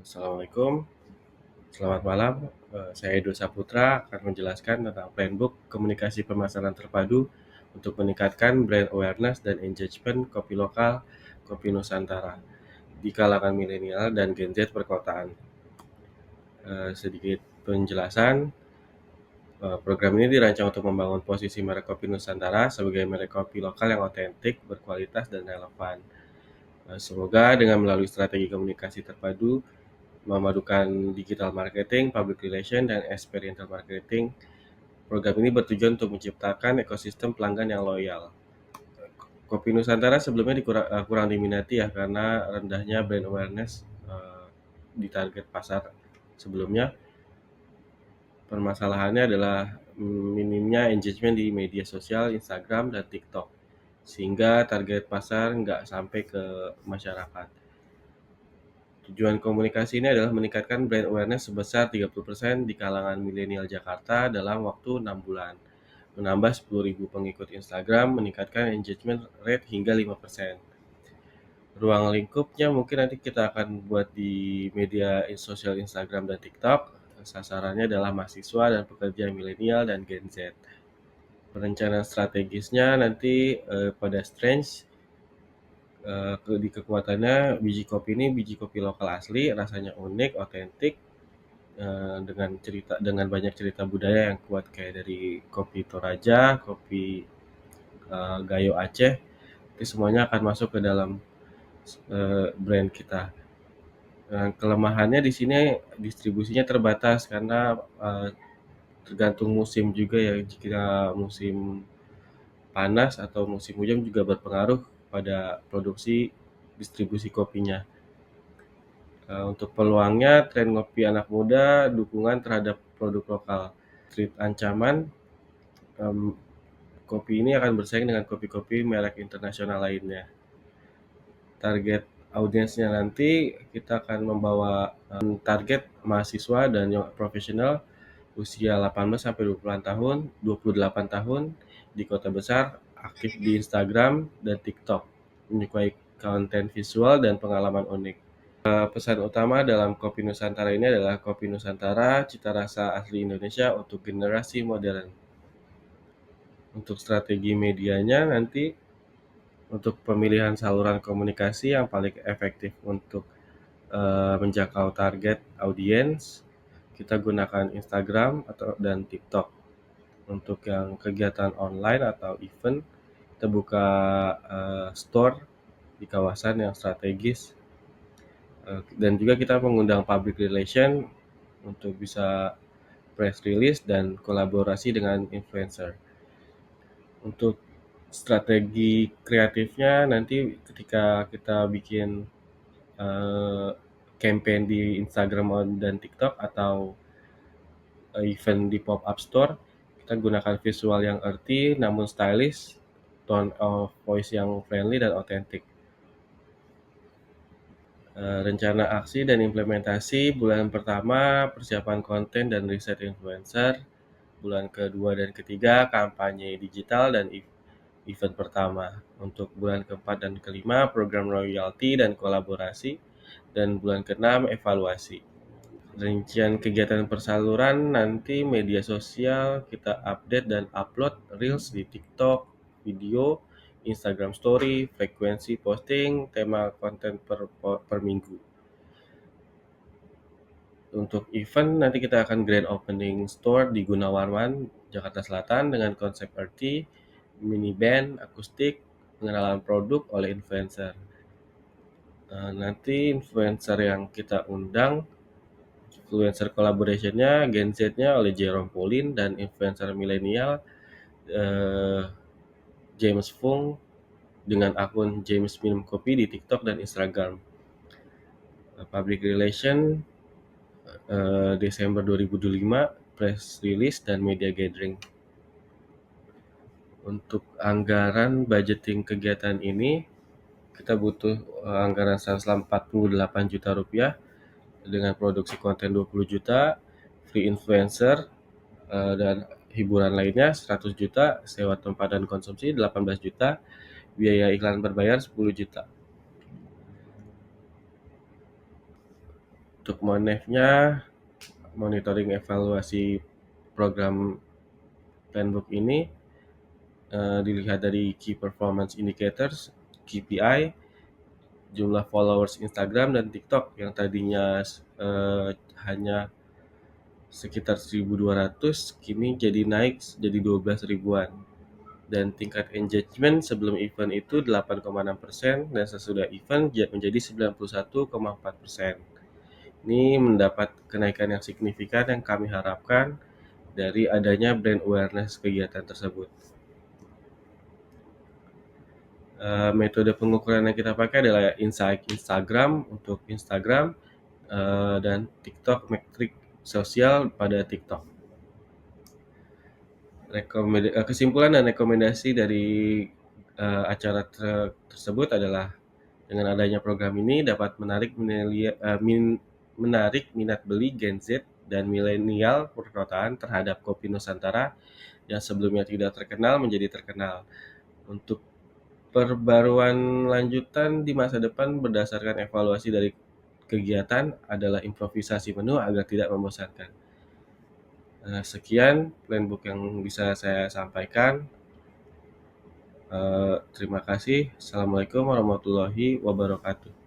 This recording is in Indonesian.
Assalamualaikum, selamat malam. Saya Edo Saputra akan menjelaskan tentang Playbook Komunikasi Pemasaran Terpadu untuk meningkatkan brand awareness dan engagement kopi lokal, kopi Nusantara di kalangan milenial dan Gen Z perkotaan. Sedikit penjelasan, program ini dirancang untuk membangun posisi merek kopi Nusantara sebagai merek kopi lokal yang otentik, berkualitas, dan relevan. Semoga dengan melalui strategi komunikasi terpadu, memadukan digital marketing, public relation, dan experiential marketing, program ini bertujuan untuk menciptakan ekosistem pelanggan yang loyal. Kopi Nusantara sebelumnya kurang diminati ya karena rendahnya brand awareness di target pasar sebelumnya. Permasalahannya adalah minimnya engagement di media sosial, Instagram, dan TikTok, sehingga target pasar nggak sampai ke masyarakat. Tujuan komunikasi ini adalah meningkatkan brand awareness sebesar 30% di kalangan milenial Jakarta dalam waktu 6 bulan, menambah 10.000 pengikut Instagram, meningkatkan engagement rate hingga 5%. Ruang lingkupnya mungkin nanti kita akan buat di media sosial Instagram dan TikTok. Sasarannya adalah mahasiswa dan pekerja milenial dan Gen Z. Perencanaan strategisnya nanti pada Strange, di kekuatannya biji kopi ini biji kopi lokal asli, rasanya unik, otentik, dengan banyak cerita budaya yang kuat kayak dari kopi Toraja, kopi Gayo Aceh, itu semuanya akan masuk ke dalam brand kita. Kelemahannya di sini distribusinya terbatas karena tergantung musim juga ya. Jika musim panas atau musim hujan juga berpengaruh pada produksi distribusi kopinya. Untuk peluangnya, tren ngopi anak muda, dukungan terhadap produk lokal, street ancaman, kopi ini akan bersaing dengan kopi-kopi merek internasional lainnya. Target audiensnya nanti kita akan membawa target mahasiswa dan yang profesional usia 18 sampai 28 tahun di kota besar, aktif di Instagram dan TikTok, menyukai konten visual dan pengalaman unik. Pesan utama dalam Kopi Nusantara ini adalah Kopi Nusantara, cita rasa asli Indonesia untuk generasi modern. Untuk strategi medianya nanti, untuk pemilihan saluran komunikasi yang paling efektif untuk menjangkau target audiens, kita gunakan Instagram dan TikTok. Untuk yang kegiatan online atau event, kita buka store di kawasan yang strategis. Dan juga kita mengundang public relation untuk bisa press release dan kolaborasi dengan influencer. Untuk strategi kreatifnya nanti ketika kita bikin campaign di Instagram dan TikTok atau event di pop-up store, kita gunakan visual yang earthy namun stylish, tone of voice yang friendly dan authentic. Rencana aksi dan implementasi bulan pertama persiapan konten dan riset influencer, bulan kedua dan ketiga kampanye digital dan event pertama. Untuk bulan keempat dan kelima program royalty dan kolaborasi, dan bulan keenam evaluasi. Rincian kegiatan persaluran nanti media sosial kita update dan upload reels di TikTok, video, Instagram story, frekuensi posting, tema konten per minggu. Untuk event nanti kita akan grand opening store di Gunawarman, Jakarta Selatan dengan konsep earthy, mini band, akustik, pengenalan produk oleh influencer. Nanti influencer yang kita undang, influencer collaboration-nya Gen Z-nya oleh Jerome Pauline dan influencer milenial James Fung dengan akun James Minum Kopi di TikTok dan Instagram. Public relation Desember 2025, press release dan media gathering. Untuk anggaran budgeting kegiatan ini kita butuh anggaran 148 juta rupiah dengan produksi konten 20 juta, free influencer dan hiburan lainnya 100 juta, sewa tempat dan konsumsi 18 juta, biaya iklan berbayar 10 juta. Untuk monefnya, monitoring evaluasi program Planbook ini dilihat dari Key Performance Indicators (KPI), jumlah followers Instagram dan TikTok yang tadinya hanya sekitar 1.200 kini jadi naik jadi 12 ribuan. Dan tingkat engagement sebelum event itu 8,6% dan sesudah event menjadi 91,4%. Ini mendapat kenaikan yang signifikan yang kami harapkan dari adanya brand awareness kegiatan tersebut. Metode pengukuran yang kita pakai adalah Insight Instagram untuk Instagram dan TikTok metrik sosial pada TikTok. Kesimpulan dan rekomendasi dari acara tersebut adalah dengan adanya program ini dapat menarik minat beli Gen Z dan milenial perkotaan terhadap kopi Nusantara yang sebelumnya tidak terkenal menjadi terkenal. Untuk perbaruan lanjutan di masa depan berdasarkan evaluasi dari kegiatan adalah improvisasi menu agar tidak membosankan. Sekian Planbook yang bisa saya sampaikan. Terima kasih. Assalamualaikum warahmatullahi wabarakatuh.